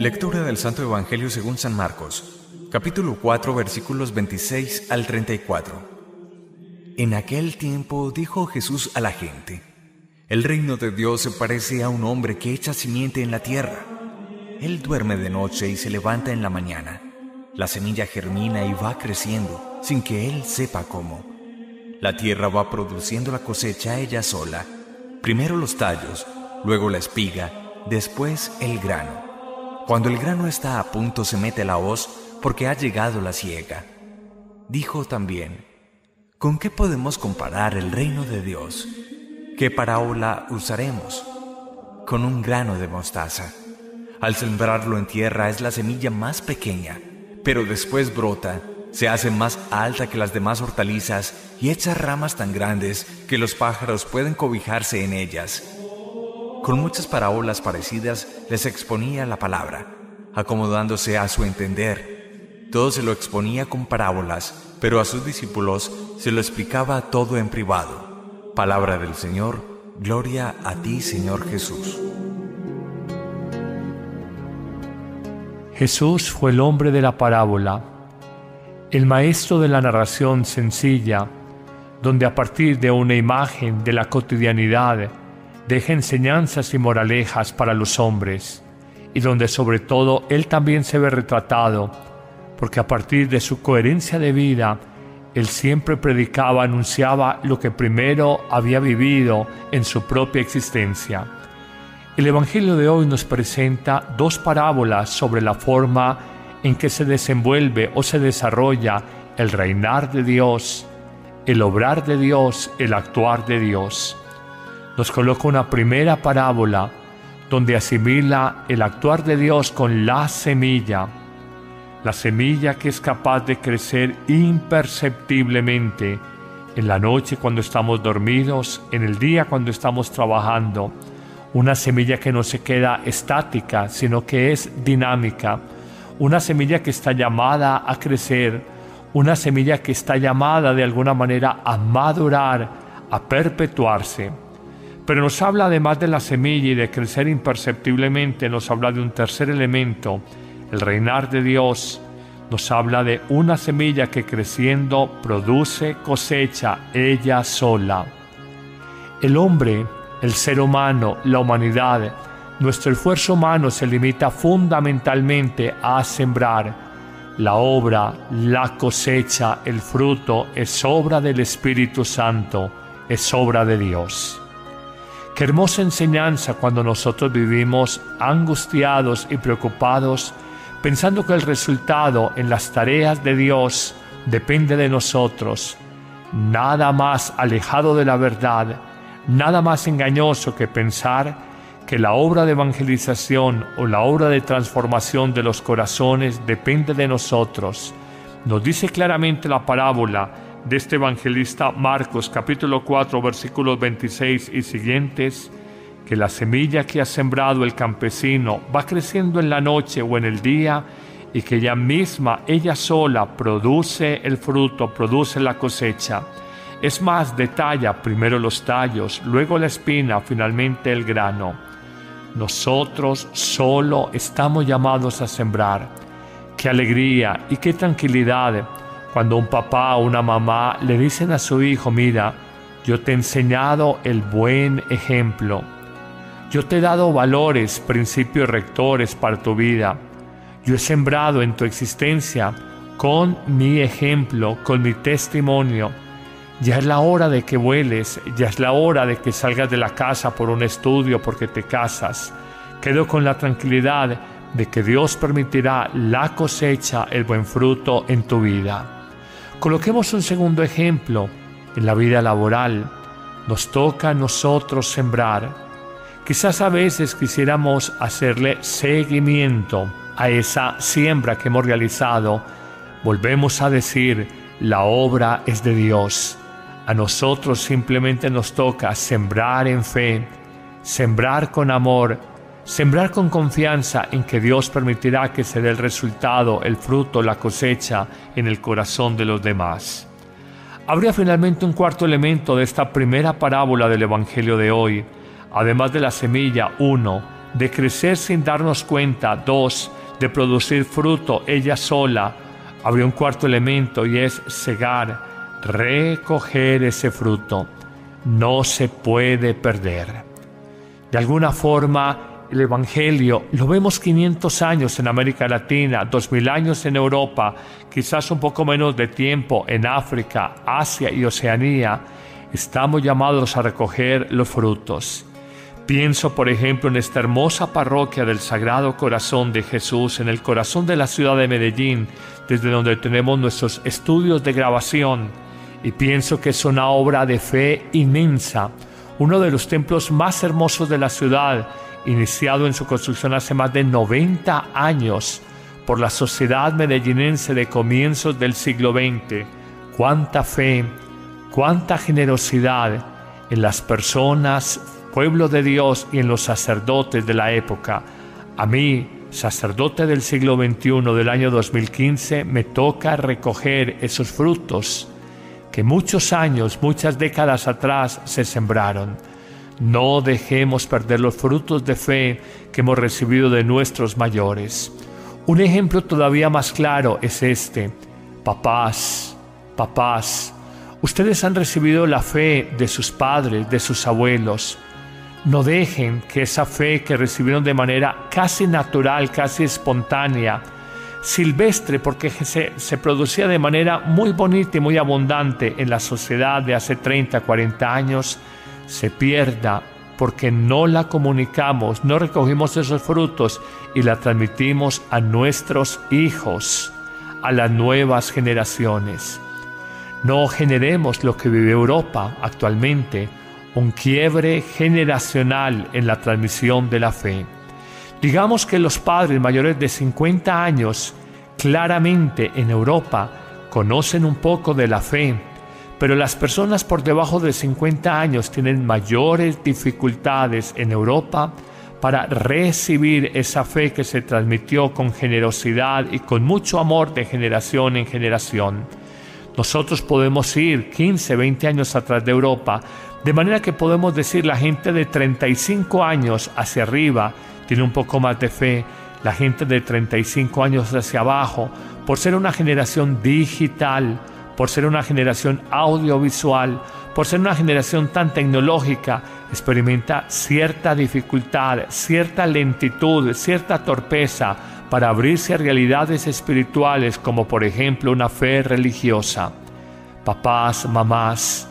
Lectura del Santo Evangelio según San Marcos, capítulo 4, versículos 26 al 34. En aquel tiempo dijo Jesús a la gente: El reino de Dios se parece a un hombre que echa simiente en la tierra. Él duerme de noche y se levanta en la mañana. La semilla germina y va creciendo, sin que él sepa cómo. La tierra va produciendo la cosecha ella sola. Primero los tallos, luego la espiga, después el grano. Cuando el grano está a punto se mete la hoz, porque ha llegado la siega. Dijo también: ¿Con qué podemos comparar el reino de Dios? ¿Qué parábola usaremos? Con un grano de mostaza. Al sembrarlo en tierra es la semilla más pequeña, pero después brota, se hace más alta que las demás hortalizas y echa ramas tan grandes que los pájaros pueden cobijarse en ellas. Con muchas parábolas parecidas les exponía la palabra, acomodándose a su entender. Todo se lo exponía con parábolas, pero a sus discípulos se lo explicaba todo en privado. Palabra del Señor, gloria a ti, Señor Jesús. Jesús fue el hombre de la parábola, el maestro de la narración sencilla, donde a partir de una imagen de la cotidianidad deja enseñanzas y moralejas para los hombres, y donde sobre todo Él también se ve retratado, porque a partir de su coherencia de vida, Él siempre predicaba, anunciaba lo que primero había vivido en su propia existencia. El Evangelio de hoy nos presenta dos parábolas sobre la forma en que se desenvuelve o se desarrolla el reinar de Dios, el obrar de Dios, el actuar de Dios. Nos coloca una primera parábola donde asimila el actuar de Dios con la semilla que es capaz de crecer imperceptiblemente en la noche cuando estamos dormidos, en el día cuando estamos trabajando. Una semilla que no se queda estática, sino que es dinámica. Una semilla que está llamada a crecer. Una semilla que está llamada de alguna manera a madurar, a perpetuarse. Pero nos habla, además de la semilla y de crecer imperceptiblemente, nos habla de un tercer elemento, el reinar de Dios. Nos habla de una semilla que creciendo produce cosecha ella sola. El hombre, el ser humano, la humanidad, nuestro esfuerzo humano se limita fundamentalmente a sembrar. La obra, la cosecha, el fruto es obra del Espíritu Santo, es obra de Dios. Qué hermosa enseñanza cuando nosotros vivimos angustiados y preocupados, pensando que el resultado en las tareas de Dios depende de nosotros. Nada más alejado de la verdad, nada más engañoso que pensar que la obra de evangelización o la obra de transformación de los corazones depende de nosotros. Nos dice claramente la parábola de este evangelista Marcos, capítulo 4, versículos 26 y siguientes, que la semilla que ha sembrado el campesino va creciendo en la noche o en el día y que ella misma, ella sola, produce el fruto, produce la cosecha. Es más, detalla primero los tallos, luego la espina, finalmente el grano. Nosotros solo estamos llamados a sembrar. Qué alegría y qué tranquilidad cuando un papá o una mamá le dicen a su hijo: mira, yo te he enseñado el buen ejemplo. Yo te he dado valores, principios rectores para tu vida. Yo he sembrado en tu existencia con mi ejemplo, con mi testimonio. Ya es la hora de que vueles, ya es la hora de que salgas de la casa por un estudio, porque te casas. Quedo con la tranquilidad de que Dios permitirá la cosecha, el buen fruto en tu vida. Coloquemos un segundo ejemplo en la vida laboral. Nos toca a nosotros sembrar. Quizás a veces quisiéramos hacerle seguimiento a esa siembra que hemos realizado. Volvemos a decir: la obra es de Dios. A nosotros simplemente nos toca sembrar en fe, sembrar con amor, sembrar con confianza en que Dios permitirá que se dé el resultado, el fruto, la cosecha en el corazón de los demás. Habría finalmente un cuarto elemento de esta primera parábola del Evangelio de hoy. Además de la semilla, de crecer sin darnos cuenta. 2, de producir fruto ella sola. Habría un cuarto elemento y es segar, recoger ese fruto. No se puede perder. De alguna forma, el Evangelio lo vemos 500 años en América Latina, 2000 años en Europa, quizás un poco menos de tiempo en África, Asia y Oceanía. Estamos llamados a recoger los frutos. Pienso, por ejemplo, en esta hermosa parroquia del Sagrado Corazón de Jesús, en el corazón de la ciudad de Medellín, desde donde tenemos nuestros estudios de grabación, y pienso que es una obra de fe inmensa, uno de los templos más hermosos de la ciudad, iniciado en su construcción hace más de 90 años por la sociedad medellinense de comienzos del siglo XX. Cuánta fe, cuánta generosidad en las personas, pueblo de Dios, y en los sacerdotes de la época. A mí, sacerdote del siglo XXI, del año 2015, me toca recoger esos frutos que muchos años, muchas décadas atrás se sembraron. No dejemos perder los frutos de fe que hemos recibido de nuestros mayores. Un ejemplo todavía más claro es este. Papás, ustedes han recibido la fe de sus padres, de sus abuelos. No dejen que esa fe que recibieron de manera casi natural, casi espontánea, silvestre, porque se producía de manera muy bonita y muy abundante en la sociedad de hace 30, 40 años, se pierda porque no la comunicamos, no recogimos esos frutos y la transmitimos a nuestros hijos, a las nuevas generaciones. No generemos lo que vive Europa actualmente, un quiebre generacional en la transmisión de la fe. Digamos que los padres mayores de 50 años claramente en Europa conocen un poco de la fe, pero las personas por debajo de 50 años tienen mayores dificultades en Europa para recibir esa fe que se transmitió con generosidad y con mucho amor de generación en generación. Nosotros podemos ir 15, 20 años atrás de Europa, de manera que podemos decir la gente de 35 años hacia arriba tiene un poco más de fe, la gente de 35 años hacia abajo, por ser una generación digital, por ser una generación audiovisual, por ser una generación tan tecnológica, experimenta cierta dificultad, cierta lentitud, cierta torpeza para abrirse a realidades espirituales como por ejemplo una fe religiosa. Papás, mamás,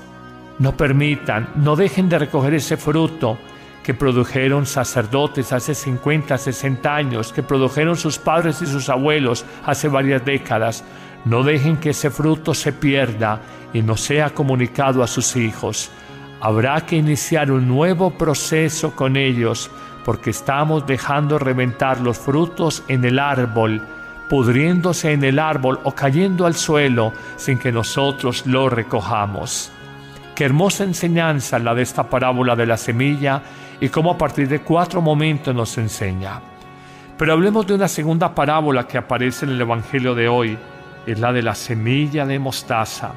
no permitan, no dejen de recoger ese fruto que produjeron sacerdotes hace 50, 60 años, que produjeron sus padres y sus abuelos hace varias décadas. No dejen que ese fruto se pierda y no sea comunicado a sus hijos. Habrá que iniciar un nuevo proceso con ellos porque estamos dejando reventar los frutos en el árbol, pudriéndose en el árbol o cayendo al suelo sin que nosotros lo recojamos. Qué hermosa enseñanza la de esta parábola de la semilla y cómo a partir de 4 momentos nos enseña. Pero hablemos de una segunda parábola que aparece en el Evangelio de hoy, es la de la semilla de mostaza.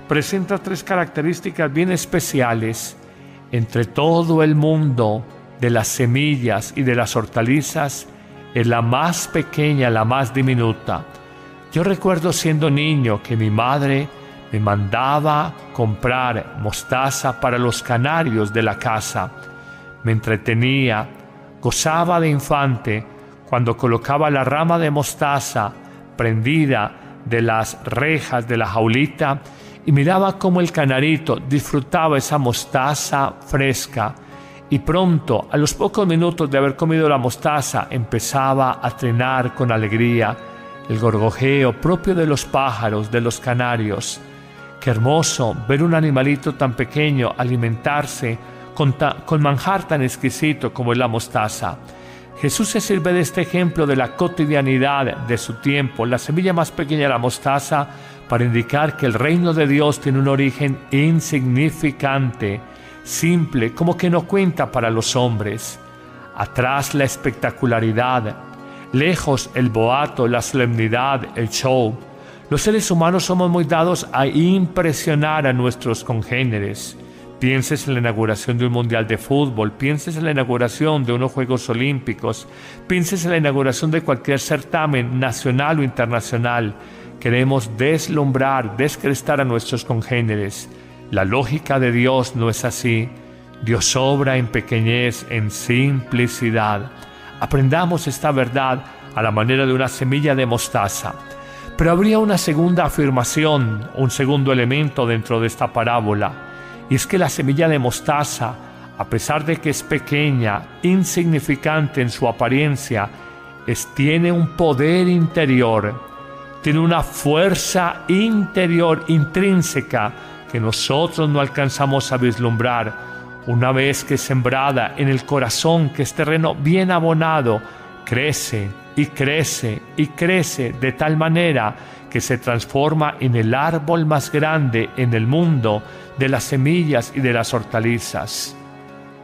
Presenta 3 características bien especiales. Entre todo el mundo de las semillas y de las hortalizas, es la más pequeña, la más diminuta. Yo recuerdo siendo niño que mi madre me mandaba comprar mostaza para los canarios de la casa. Me entretenía, gozaba de infante cuando colocaba la rama de mostaza prendida de las rejas de la jaulita y miraba cómo el canarito disfrutaba esa mostaza fresca y pronto, a los pocos minutos de haber comido la mostaza, empezaba a trinar con alegría el gorgojeo propio de los pájaros, de los canarios. Qué hermoso ver un animalito tan pequeño alimentarse con manjar tan exquisito como es la mostaza. Jesús se sirve de este ejemplo de la cotidianidad de su tiempo, la semilla más pequeña de la mostaza, para indicar que el reino de Dios tiene un origen insignificante, simple, como que no cuenta para los hombres. Atrás la espectacularidad, lejos el boato, la solemnidad, el show. Los seres humanos somos muy dados a impresionar a nuestros congéneres. Pienses en la inauguración de un mundial de fútbol, pienses en la inauguración de unos Juegos Olímpicos, pienses en la inauguración de cualquier certamen nacional o internacional. Queremos deslumbrar, descrestar a nuestros congéneres. La lógica de Dios no es así. Dios obra en pequeñez, en simplicidad. Aprendamos esta verdad a la manera de una semilla de mostaza. Pero habría una segunda afirmación, un segundo elemento dentro de esta parábola, y es que la semilla de mostaza, a pesar de que es pequeña, insignificante en su apariencia, tiene un poder interior, tiene una fuerza interior intrínseca que nosotros no alcanzamos a vislumbrar. Una vez que es sembrada en el corazón, que es terreno bien abonado, crece y crece y crece de tal manera que se transforma en el árbol más grande en el mundo de las semillas y de las hortalizas.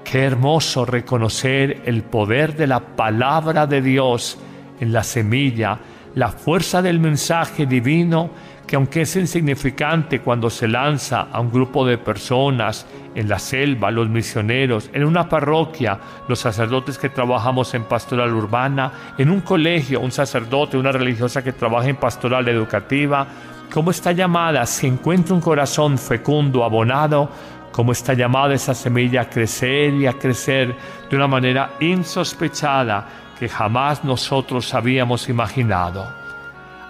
Qué hermoso reconocer el poder de la palabra de Dios en la semilla, la fuerza del mensaje divino que, aunque es insignificante cuando se lanza a un grupo de personas en la selva, los misioneros, en una parroquia, los sacerdotes que trabajamos en pastoral urbana, en un colegio, un sacerdote, una religiosa que trabaja en pastoral educativa, cómo está llamada, si encuentra un corazón fecundo, abonado, cómo está llamada esa semilla a crecer y a crecer de una manera insospechada que jamás nosotros habíamos imaginado.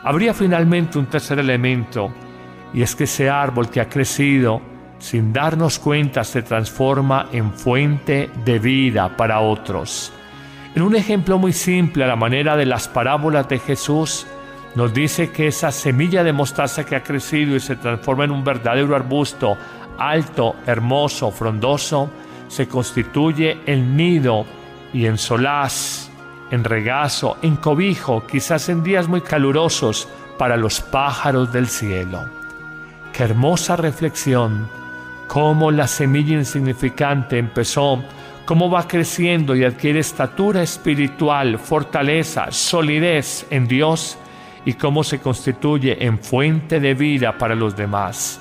Habría finalmente un tercer elemento, y es que ese árbol que ha crecido, sin darnos cuenta, se transforma en fuente de vida para otros. En un ejemplo muy simple, a la manera de las parábolas de Jesús, nos dice que esa semilla de mostaza que ha crecido y se transforma en un verdadero arbusto alto, hermoso, frondoso, se constituye en nido y en solaz, en regazo, en cobijo, quizás en días muy calurosos, para los pájaros del cielo. Qué hermosa reflexión, cómo la semilla insignificante empezó, cómo va creciendo y adquiere estatura espiritual, fortaleza, solidez en Dios, y cómo se constituye en fuente de vida para los demás.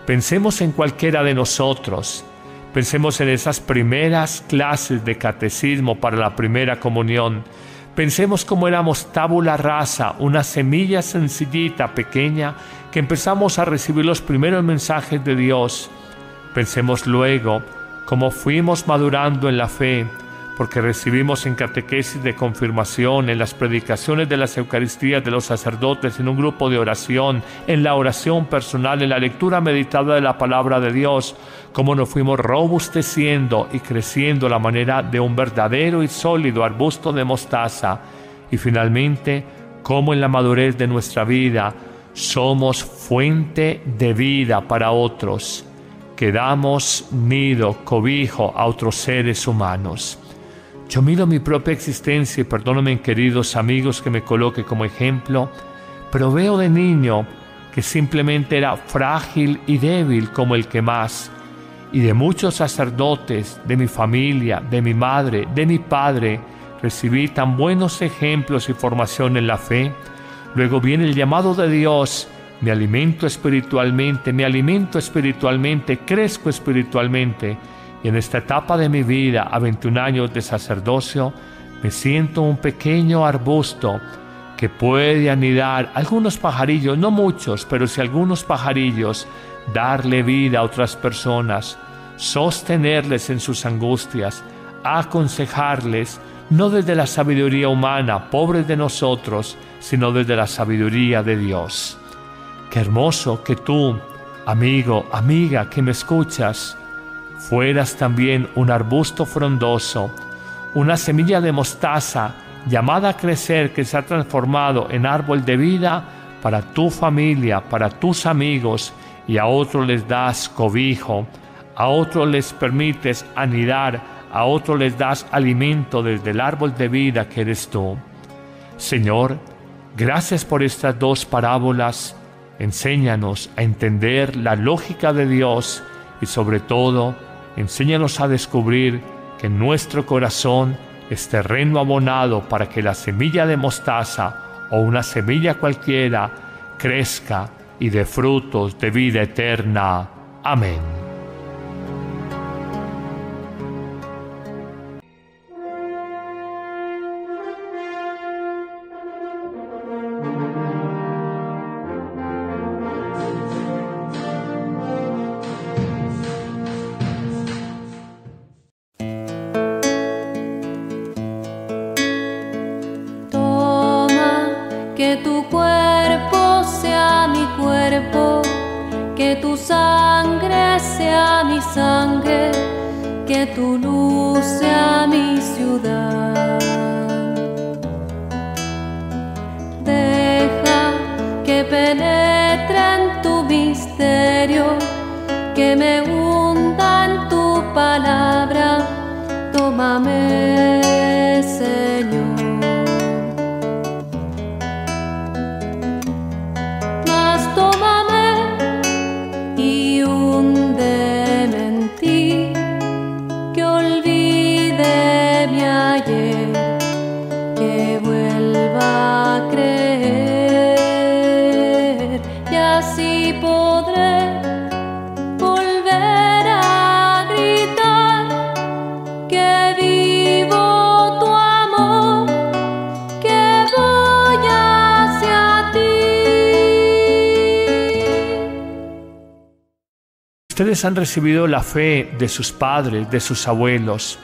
Pensemos en cualquiera de nosotros. Pensemos en esas primeras clases de catecismo para la primera comunión. Pensemos cómo éramos tabula rasa, una semilla sencillita, pequeña, que empezamos a recibir los primeros mensajes de Dios. Pensemos luego cómo fuimos madurando en la fe, porque recibimos en catequesis de confirmación, en las predicaciones de las Eucaristías de los sacerdotes, en un grupo de oración, en la oración personal, en la lectura meditada de la palabra de Dios, cómo nos fuimos robusteciendo y creciendo a la manera de un verdadero y sólido arbusto de mostaza, y finalmente, cómo en la madurez de nuestra vida somos fuente de vida para otros, que damos nido, cobijo a otros seres humanos. Yo miro mi propia existencia y perdónenme, queridos amigos, que me coloque como ejemplo, pero veo de niño que simplemente era frágil y débil como el que más, y de muchos sacerdotes, de mi familia, de mi madre, de mi padre, recibí tan buenos ejemplos y formación en la fe. Luego viene el llamado de Dios, me alimento espiritualmente, crezco espiritualmente. Y en esta etapa de mi vida, a 21 años de sacerdocio, me siento un pequeño arbusto que puede anidar algunos pajarillos, no muchos, pero sí algunos pajarillos, darle vida a otras personas, sostenerles en sus angustias, aconsejarles, no desde la sabiduría humana, pobres de nosotros, sino desde la sabiduría de Dios. Qué hermoso que tú, amigo, amiga, que me escuchas, fueras también un arbusto frondoso, una semilla de mostaza llamada a crecer, que se ha transformado en árbol de vida para tu familia, para tus amigos, y a otros les das cobijo, a otros les permites anidar, a otros les das alimento desde el árbol de vida que eres tú. Señor, gracias por estas dos parábolas. Enséñanos a entender la lógica de Dios y, sobre todo, enséñanos a descubrir que en nuestro corazón es terreno abonado para que la semilla de mostaza o una semilla cualquiera crezca y dé frutos de vida eterna. Amén. cuerpo, que tu sangre sea mi sangre, que tu luz sea mi ciudad. Deja que penetre en tu misterio, que me hunda en tu palabra. Tómame, Señor. Mas tómame y húndeme en ti, que olvide mi ayer, que vuelva a creer, y así podré volver a gritar que vivo tu amor, que voy hacia ti. Ustedes han recibido la fe de sus padres, de sus abuelos.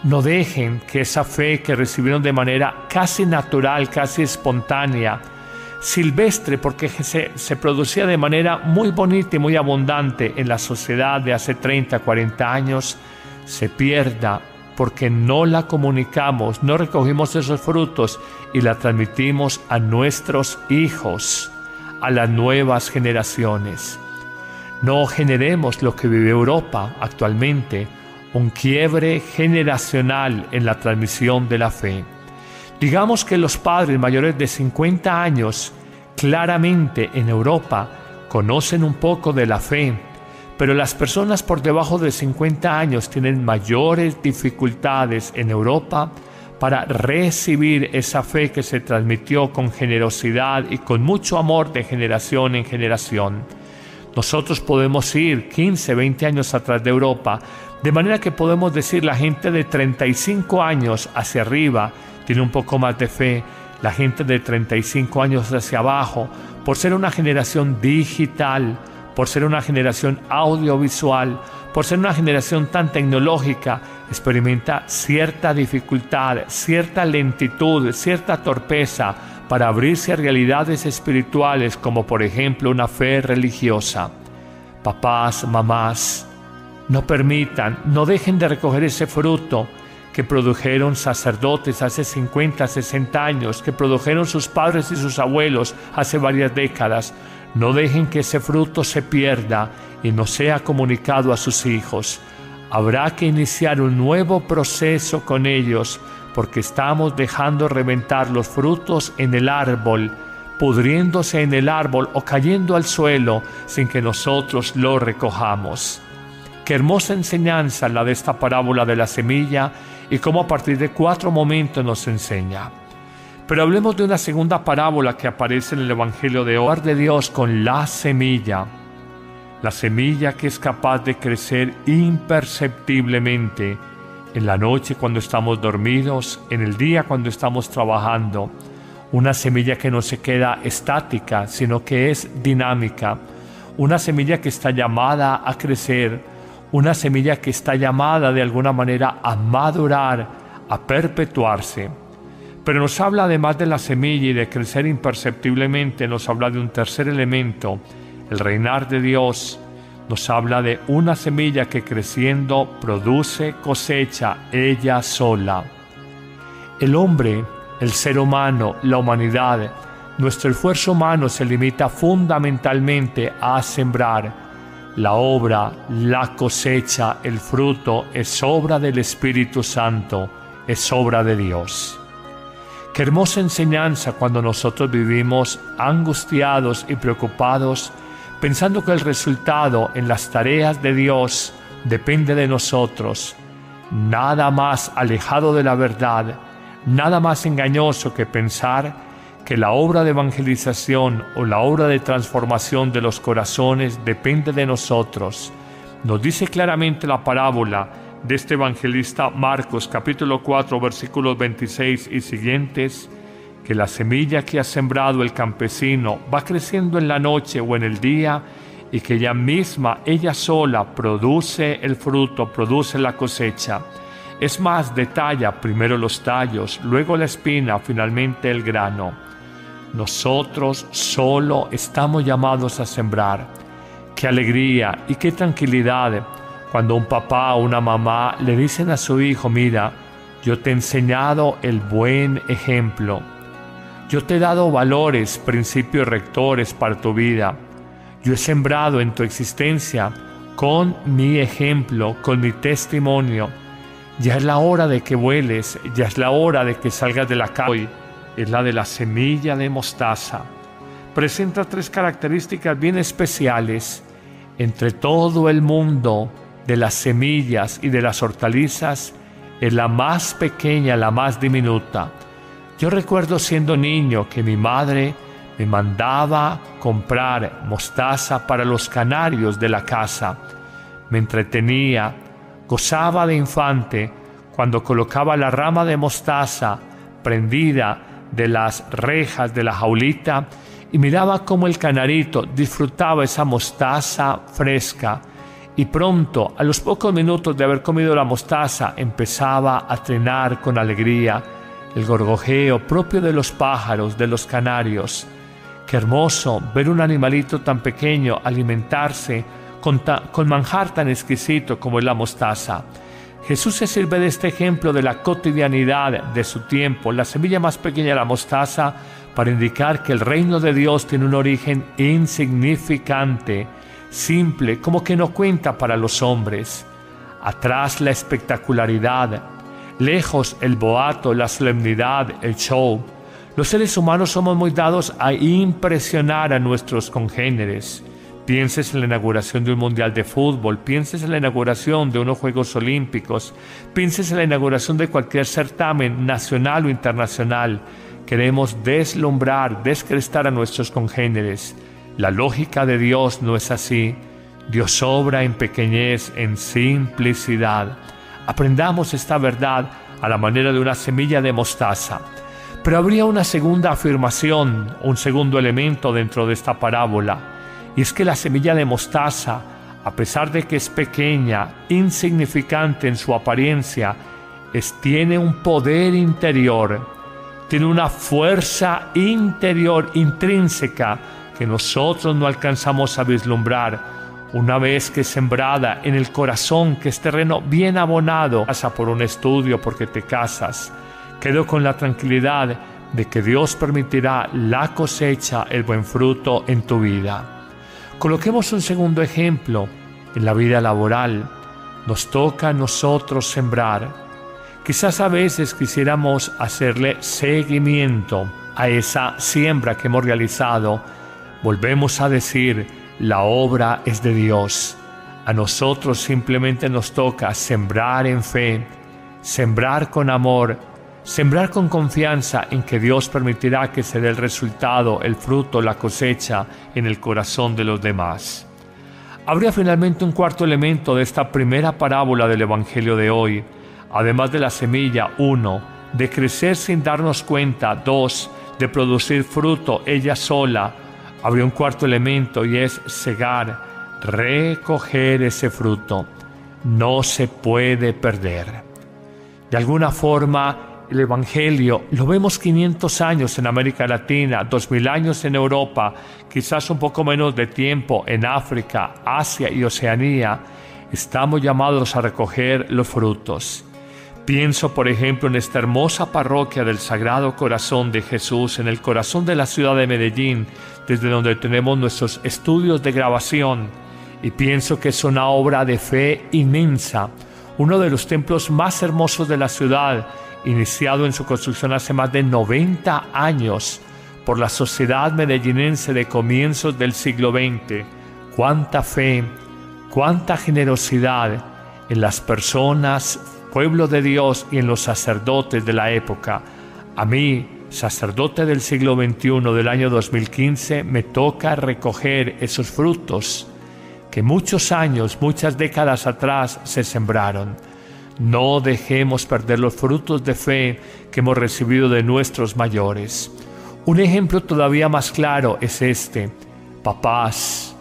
No dejen que esa fe que recibieron de manera casi natural, casi espontánea, silvestre, porque se producía de manera muy bonita y muy abundante en la sociedad de hace 30, 40 años, se pierda porque no la comunicamos, no recogimos esos frutos y la transmitimos a nuestros hijos, a las nuevas generaciones. No generemos lo que vive Europa actualmente, un quiebre generacional en la transmisión de la fe. Digamos que los padres mayores de 50 años claramente en Europa conocen un poco de la fe, pero las personas por debajo de 50 años tienen mayores dificultades en Europa para recibir esa fe que se transmitió con generosidad y con mucho amor de generación en generación. Nosotros podemos ir 15, 20 años atrás de Europa, de manera que podemos decir la gente de 35 años hacia arriba tiene un poco más de fe, la gente de 35 años hacia abajo, por ser una generación digital, por ser una generación audiovisual, por ser una generación tan tecnológica, experimenta cierta dificultad, cierta lentitud, cierta torpeza para abrirse a realidades espirituales como por ejemplo una fe religiosa. Papás, mamás, no permitan, no dejen de recoger ese fruto que produjeron sacerdotes hace 50, 60 años, que produjeron sus padres y sus abuelos hace varias décadas. No dejen que ese fruto se pierda y no sea comunicado a sus hijos. Habrá que iniciar un nuevo proceso con ellos, porque estamos dejando reventar los frutos en el árbol, pudriéndose en el árbol o cayendo al suelo sin que nosotros lo recojamos. Qué hermosa enseñanza la de esta parábola de la semilla y cómo a partir de 4 momentos nos enseña. Pero hablemos de una segunda parábola que aparece en el Evangelio de hoy, de Dios con la semilla que es capaz de crecer imperceptiblemente en la noche cuando estamos dormidos, en el día cuando estamos trabajando, una semilla que no se queda estática, sino que es dinámica, una semilla que está llamada a crecer, una semilla que está llamada de alguna manera a madurar, a perpetuarse. Pero nos habla además de la semilla y de crecer imperceptiblemente, nos habla de un tercer elemento, el reinar de Dios. Nos habla de una semilla que creciendo produce cosecha ella sola. El hombre, el ser humano, la humanidad, nuestro esfuerzo humano se limita fundamentalmente a sembrar. La obra, la cosecha, el fruto es obra del Espíritu Santo, es obra de Dios. Qué hermosa enseñanza cuando nosotros vivimos angustiados y preocupados, pensando que el resultado en las tareas de Dios depende de nosotros. Nada más alejado de la verdad, nada más engañoso que pensar que la obra de evangelización o la obra de transformación de los corazones depende de nosotros. Nos dice claramente la parábola de este evangelista Marcos, capítulo 4, versículos 26 y siguientes, que la semilla que ha sembrado el campesino va creciendo en la noche o en el día y que ella misma, ella sola, produce el fruto, produce la cosecha. Es más, detalla primero los tallos, luego la espina, finalmente el grano. Nosotros solo estamos llamados a sembrar. Qué alegría y qué tranquilidad cuando un papá o una mamá le dicen a su hijo: mira, yo te he enseñado el buen ejemplo. Yo te he dado valores, principios rectores para tu vida. Yo he sembrado en tu existencia con mi ejemplo, con mi testimonio. Ya es la hora de que vueles, ya es la hora de que salgas de la casa. Hoy es la de la semilla de mostaza. Presenta 3 características bien especiales. Entre todo el mundo de las semillas y de las hortalizas, es la más pequeña, la más diminuta. Yo recuerdo siendo niño que mi madre me mandaba comprar mostaza para los canarios de la casa. Me entretenía, gozaba de infante cuando colocaba la rama de mostaza prendida de las rejas de la jaulita y miraba cómo el canarito disfrutaba esa mostaza fresca. Y pronto, a los pocos minutos de haber comido la mostaza, empezaba a trinar con alegría el gorgojeo propio de los pájaros, de los canarios. Qué hermoso ver un animalito tan pequeño alimentarse con manjar tan exquisito como es la mostaza. Jesús se sirve de este ejemplo de la cotidianidad de su tiempo, la semilla más pequeña de la mostaza, para indicar que el reino de Dios tiene un origen insignificante, simple, como que no cuenta para los hombres. Atrás la espectacularidad, lejos el boato, la solemnidad, el show. Los seres humanos somos muy dados a impresionar a nuestros congéneres. Pienses en la inauguración de un mundial de fútbol, pienses en la inauguración de unos Juegos Olímpicos, pienses en la inauguración de cualquier certamen nacional o internacional. Queremos deslumbrar, descrestar a nuestros congéneres. La lógica de Dios no es así. Dios obra en pequeñez, en simplicidad. Aprendamos esta verdad a la manera de una semilla de mostaza. Pero habría una segunda afirmación, un segundo elemento dentro de esta parábola, y es que la semilla de mostaza, a pesar de que es pequeña, insignificante en su apariencia, tiene un poder interior, tiene una fuerza interior intrínseca que nosotros no alcanzamos a vislumbrar. Una vez que es sembrada en el corazón, que es terreno bien abonado, pasa por un estudio, porque te casas, quedo con la tranquilidad de que Dios permitirá la cosecha, el buen fruto en tu vida. Coloquemos un segundo ejemplo en la vida laboral. Nos toca a nosotros sembrar. Quizás a veces quisiéramos hacerle seguimiento a esa siembra que hemos realizado. Volvemos a decir: la obra es de Dios. A nosotros simplemente nos toca sembrar en fe, sembrar con amor, sembrar con confianza en que Dios permitirá que se dé el resultado, el fruto, la cosecha en el corazón de los demás. Habría finalmente un cuarto elemento de esta primera parábola del Evangelio de hoy. Además de la semilla, 1, de crecer sin darnos cuenta, 2, de producir fruto ella sola. Habría un cuarto elemento, y es segar, recoger ese fruto. No se puede perder. De alguna forma, el Evangelio lo vemos 500 años en América Latina, 2000 años en Europa, quizás un poco menos de tiempo en África, Asia y Oceanía. Estamos llamados a recoger los frutos. Pienso, por ejemplo, en esta hermosa parroquia del Sagrado Corazón de Jesús, en el corazón de la ciudad de Medellín, desde donde tenemos nuestros estudios de grabación, y pienso que es una obra de fe inmensa, uno de los templos más hermosos de la ciudad, iniciado en su construcción hace más de 90 años por la sociedad medellinense de comienzos del siglo XX. Cuánta fe, cuánta generosidad en las personas, pueblo de Dios, y en los sacerdotes de la época. A mí, sacerdote del siglo XXI, del año 2015, me toca recoger esos frutos que muchos años, muchas décadas atrás se sembraron. No dejemos perder los frutos de fe que hemos recibido de nuestros mayores. Un ejemplo todavía más claro es este. Papás,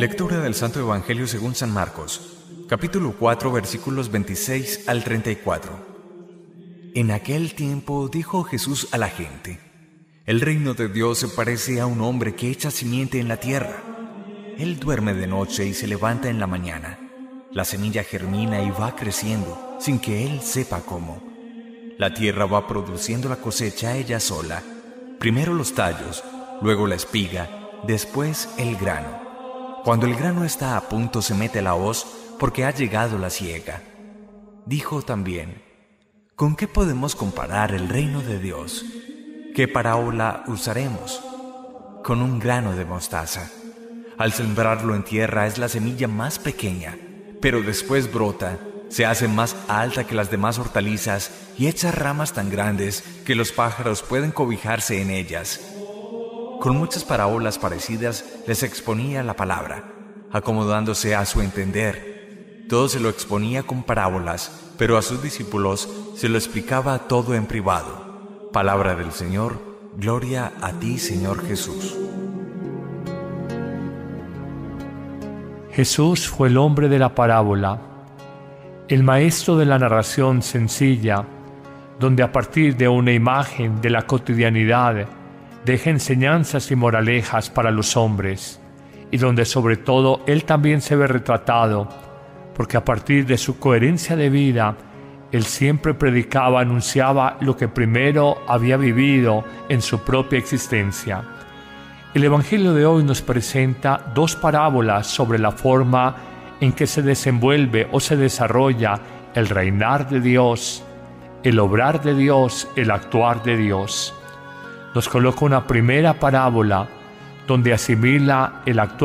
Lectura del Santo Evangelio según San Marcos, capítulo 4, versículos 26 al 34. En aquel tiempo dijo Jesús a la gente: el reino de Dios se parece a un hombre que echa simiente en la tierra. Él duerme de noche y se levanta en la mañana. La semilla germina y va creciendo, sin que él sepa cómo. La tierra va produciendo la cosecha ella sola. Primero los tallos, luego la espiga, después el grano. Cuando el grano está a punto se mete la hoz porque ha llegado la siega. Dijo también: ¿con qué podemos comparar el reino de Dios? ¿Qué parábola usaremos? Con un grano de mostaza. Al sembrarlo en tierra es la semilla más pequeña, pero después brota, se hace más alta que las demás hortalizas y echa ramas tan grandes que los pájaros pueden cobijarse en ellas. Con muchas parábolas parecidas les exponía la palabra, acomodándose a su entender. Todo se lo exponía con parábolas, pero a sus discípulos se lo explicaba todo en privado. Palabra del Señor, gloria a ti, Señor Jesús. Jesús fue el hombre de la parábola, el maestro de la narración sencilla, donde a partir de una imagen de la cotidianidad deja enseñanzas y moralejas para los hombres, y donde sobre todo Él también se ve retratado, porque a partir de su coherencia de vida, Él siempre predicaba, anunciaba lo que primero había vivido en su propia existencia. El Evangelio de hoy nos presenta dos parábolas sobre la forma en que se desenvuelve o se desarrolla el reinar de Dios, el obrar de Dios, el actuar de Dios. Nos coloca una primera parábola donde asimila el actuar